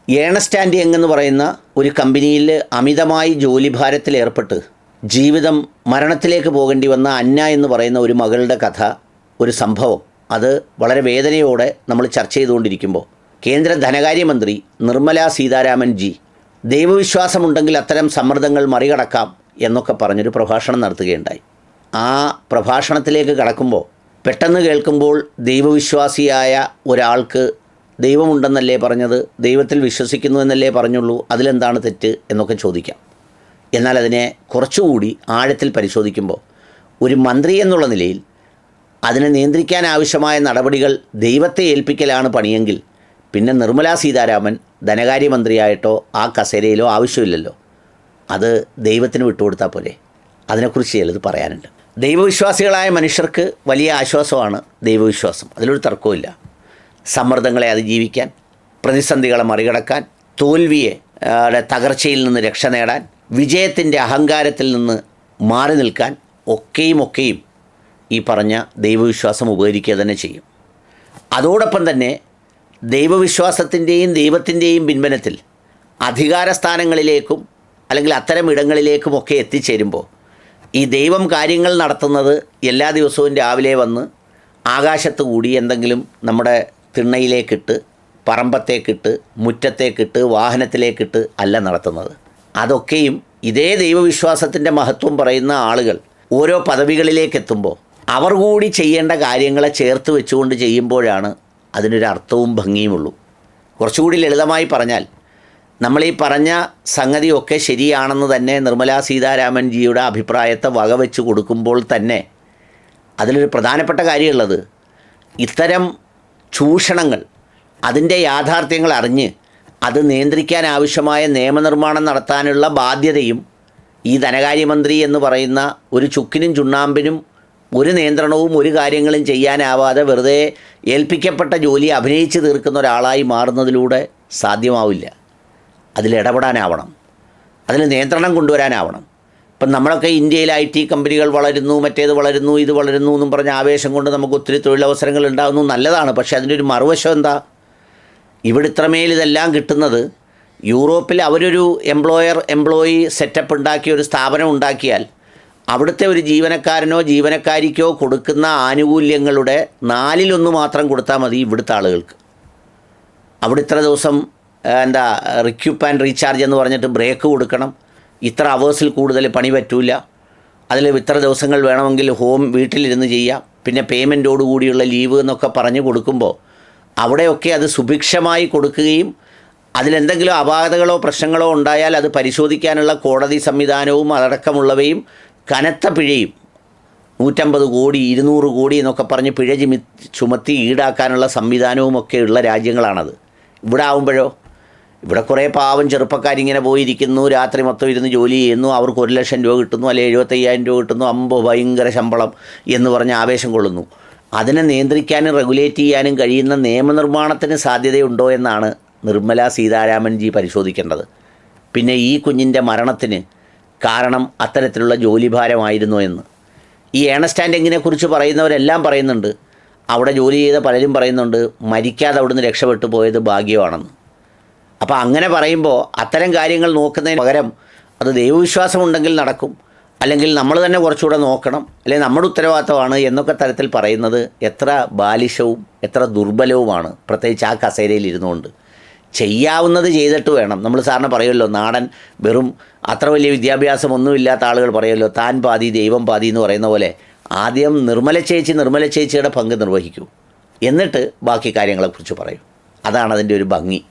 Ernst and young എന്ന് പറയുന്ന ഒരു കമ്പനിയിൽ അമിതമായി ജോലിഭാരത്തിൽ ഏർപ്പെട്ട് ജീവിതം മരണത്തിലേക്ക് പോകേണ്ടി വന്ന അന്ന എന്ന് പറയുന്ന ഒരു മകളുടെ കഥ, ഒരു സംഭവം, അത് വളരെ വേദനയോടെ നമ്മൾ ചർച്ച ചെയ്തുകൊണ്ടിരിക്കുമ്പോൾ കേന്ദ്ര ധനകാര്യമന്ത്രി നിർമ്മല സീതാരാമൻ ജി ദൈവവിശ്വാസമുണ്ടെങ്കിൽ അത്തരം സമ്മർദ്ദങ്ങൾ മറികടക്കാം എന്നൊക്കെ പറഞ്ഞൊരു പ്രഭാഷണം നടത്തുകയുണ്ടായി. ആ പ്രഭാഷണത്തിലേക്ക് കടക്കുമ്പോൾ പെട്ടെന്ന് കേൾക്കുമ്പോൾ ദൈവവിശ്വാസിയായ ഒരാൾക്ക് ദൈവമുണ്ടെന്നല്ലേ പറഞ്ഞത്, ദൈവത്തിൽ വിശ്വസിക്കുന്നു എന്നല്ലേ പറഞ്ഞുള്ളൂ, അതിലെന്താണ് തെറ്റ് എന്നൊക്കെ ചോദിക്കാം. എന്നാൽ അതിനെ കുറച്ചുകൂടി ആഴത്തിൽ പരിശോധിക്കുമ്പോൾ ഒരു മന്ത്രി എന്നുള്ള നിലയിൽ അതിനെ നിയന്ത്രിക്കാൻ ആവശ്യമായ നടപടികൾ ദൈവത്തെ ഏൽപ്പിക്കലാണ് പണിയെങ്കിൽ പിന്നെ നിർമ്മല സീതാരാമൻ ധനകാര്യമന്ത്രിയായിട്ടോ ആ കസേരയിലോ ആവശ്യമില്ലല്ലോ. അത് ദൈവത്തിന് വിട്ടുകൊടുത്താൽ പോലെ. അതിനെക്കുറിച്ച് ചിലത് പറയാനുണ്ട്. ദൈവവിശ്വാസികളായ മനുഷ്യർക്ക് വലിയ ആശ്വാസമാണ് ദൈവവിശ്വാസം, അതിലൊരു തർക്കവുമില്ല. സമ്മർദ്ദങ്ങളെ അതിജീവിക്കാൻ, പ്രതിസന്ധികളെ മറികടക്കാൻ, തോൽവിയെ തകർച്ചയിൽ നിന്ന് രക്ഷ നേടാൻ, വിജയത്തിൻ്റെ അഹങ്കാരത്തിൽ നിന്ന് മാറി നിൽക്കാൻ ഒക്കെയും ഈ പറഞ്ഞ ദൈവവിശ്വാസം ഉപകരിക്കുക തന്നെ ചെയ്യും. അതോടൊപ്പം തന്നെ ദൈവവിശ്വാസത്തിൻ്റെയും ദൈവത്തിൻ്റെയും പിൻബലത്തിൽ അധികാരസ്ഥാനങ്ങളിലേക്കും അല്ലെങ്കിൽ അത്തരം ഇടങ്ങളിലേക്കുമൊക്കെ എത്തിച്ചേരുമ്പോൾ ഈ ദൈവം കാര്യങ്ങൾ നടത്തുന്നത് എല്ലാ ദിവസവും രാവിലെ വന്ന് ആകാശത്ത് കൂടി എന്തെങ്കിലും നമ്മുടെ തിണ്ണയിലേക്കിട്ട്, പറമ്പത്തേക്കിട്ട്, മുറ്റത്തേക്കിട്ട്, വാഹനത്തിലേക്കിട്ട് അല്ല നടത്തുന്നത്. അതൊക്കെയും ഇതേ ദൈവവിശ്വാസത്തിൻ്റെ മഹത്വം പറയുന്ന ആളുകൾ ഓരോ പദവികളിലേക്കെത്തുമ്പോൾ അവർ കൂടി ചെയ്യേണ്ട കാര്യങ്ങളെ ചേർത്ത് വെച്ചുകൊണ്ട് ചെയ്യുമ്പോഴാണ് അതിനൊരു അർത്ഥവും ഭംഗിയുമുള്ളൂ. കുറച്ചുകൂടി ലളിതമായി പറഞ്ഞാൽ, നമ്മളീ പറഞ്ഞ സംഗതിയൊക്കെ ശരിയാണെന്ന് തന്നെ നിർമ്മലാ സീതാരാമൻ ജിയുടെ അഭിപ്രായത്തെ വകവെച്ച് കൊടുക്കുമ്പോൾ തന്നെ അതിലൊരു പ്രധാനപ്പെട്ട കാര്യമുള്ളത്, ഇത്തരം ചൂഷണങ്ങൾ, അതിൻ്റെ യാഥാർത്ഥ്യങ്ങൾ അറിഞ്ഞ് അത് നിയന്ത്രിക്കാൻ ആവശ്യമായ നിയമനിർമ്മാണം നടത്താനുള്ള ബാധ്യതയും ഈ ധനകാര്യമന്ത്രി എന്ന് പറയുന്ന ഒരു ചുക്കിനും ചുണ്ണാമ്പിനും ഒരു നിയന്ത്രണവും ഒരു കാര്യങ്ങളും ചെയ്യാനാവാതെ വെറുതെ ഏൽപ്പിക്കപ്പെട്ട ജോലി അഭിനയിച്ച് തീർക്കുന്ന ഒരാളായി മാറുന്നതിലൂടെ സാധ്യമാവില്ല. അതിലിടപെടാനാവണം, അതിൽ നിയന്ത്രണം കൊണ്ടുവരാനാവണം. ഇപ്പം നമ്മളൊക്കെ ഇന്ത്യയിൽ IT കമ്പനികൾ വളരുന്നു, മറ്റേത് വളരുന്നു, ഇത് വളരുന്നു എന്നും പറഞ്ഞ ആവേശം കൊണ്ട് നമുക്ക് ഒത്തിരി തൊഴിലവസരങ്ങൾ ഉണ്ടാകുന്നു, നല്ലതാണ്. പക്ഷേ അതിൻ്റെ ഒരു മറുവശം എന്താ? ഇവിടെ ഇത്രമേൽ ഇതെല്ലാം കിട്ടുന്നത് യൂറോപ്പിൽ അവരൊരു എംപ്ലോയി സെറ്റപ്പ് ഉണ്ടാക്കി ഒരു സ്ഥാപനം ഉണ്ടാക്കിയാൽ അവിടുത്തെ ഒരു ജീവനക്കാരനോ ജീവനക്കാരിക്കോ കൊടുക്കുന്ന ആനുകൂല്യങ്ങളുടെ 4/1 മാത്രം കൊടുത്താൽ മതി ഇവിടുത്തെ ആളുകൾക്ക്. അവിടെ ഇത്ര ദിവസം റിക്യൂപ്പ് ആൻഡ് റീചാർജ് എന്ന് പറഞ്ഞിട്ട് ബ്രേക്ക് കൊടുക്കണം, ഇത്ര അവേഴ്സിൽ കൂടുതൽ പണി പറ്റൂല, അതിൽ ഇത്ര ദിവസങ്ങൾ വേണമെങ്കിൽ വീട്ടിലിരുന്ന് ചെയ്യാം, പിന്നെ പേയ്മെൻറ്റോട് കൂടിയുള്ള ലീവ് എന്നൊക്കെ പറഞ്ഞു കൊടുക്കുമ്പോൾ അവിടെയൊക്കെ അത് സുഭിക്ഷമായി കൊടുക്കുകയും അതിലെന്തെങ്കിലും അപാകതകളോ പ്രശ്നങ്ങളോ ഉണ്ടായാൽ അത് പരിശോധിക്കാനുള്ള കോടതി സംവിധാനവും അതടക്കമുള്ളവയും കനത്ത പിഴയും 150 കോടി 200 കോടി എന്നൊക്കെ പറഞ്ഞ് പിഴ ചുമത്തി ഈടാക്കാനുള്ള സംവിധാനവും ഒക്കെ ഉള്ള രാജ്യങ്ങളാണത്. ഇവിടെ ആവുമ്പോഴോ, ഇവിടെ കുറേ പാവം ചെറുപ്പക്കാരിങ്ങനെ പോയിരിക്കുന്നു, രാത്രി മൊത്തം ഇരുന്ന് ജോലി ചെയ്യുന്നു, അവർക്ക് 1 ലക്ഷം രൂപ കിട്ടുന്നു, അല്ലെങ്കിൽ 75,000 രൂപ കിട്ടുന്നു, ഭയങ്കര ശമ്പളം എന്ന് പറഞ്ഞ് ആവേശം കൊള്ളുന്നു. അതിനെ നിയന്ത്രിക്കാനും റെഗുലേറ്റ് ചെയ്യാനും കഴിയുന്ന നിയമനിർമ്മാണത്തിന് സാധ്യതയുണ്ടോ എന്നാണ് നിർമ്മല സീതാരാമൻ ജി പരിശോധിക്കേണ്ടത്. പിന്നെ ഈ കുഞ്ഞിൻ്റെ മരണത്തിന് കാരണം അത്തരത്തിലുള്ള ജോലിഭാരമായിരുന്നോ എന്ന്. ഈ ഏണസ്റ്റ് ആൻഡ് യങ്ങിനെക്കുറിച്ച് പറയുന്നവരെല്ലാം പറയുന്നുണ്ട്, അവിടെ ജോലി ചെയ്ത പലരും പറയുന്നുണ്ട് മരിക്കാതെ അവിടുന്ന് രക്ഷപ്പെട്ടു പോയത് ഭാഗ്യമാണെന്ന്. അപ്പോൾ അങ്ങനെ പറയുമ്പോൾ അത്തരം കാര്യങ്ങൾ നോക്കുന്നതിന് പകരം അത് ദൈവവിശ്വാസമുണ്ടെങ്കിൽ നടക്കും, അല്ലെങ്കിൽ നമ്മൾ തന്നെ കുറച്ചുകൂടെ നോക്കണം, അല്ലെങ്കിൽ നമ്മുടെ ഉത്തരവാദിത്തമാണ് എന്നൊക്കെ തരത്തിൽ പറയുന്നത് എത്ര ബാലിശവും എത്ര ദുർബലവുമാണ്. പ്രത്യേകിച്ച് ആ കസേരയിൽ ഇരുന്നുകൊണ്ട് ചെയ്യാവുന്നത് ചെയ്തിട്ട് വേണം. നമ്മൾ സാറിന് പറയുമല്ലോ, നാടൻ വെറും അത്ര വലിയ വിദ്യാഭ്യാസമൊന്നുമില്ലാത്ത ആളുകൾ പറയുമല്ലോ, താൻ പാതി ദൈവം പാതി എന്ന് പറയുന്ന പോലെ ആദ്യം നിർമ്മല ചേച്ചിയുടെ പങ്ക് നിർവഹിക്കൂ, എന്നിട്ട് ബാക്കി കാര്യങ്ങളെക്കുറിച്ച് പറയൂ. അതാണ് അതിൻ്റെ ഒരു ഭംഗി.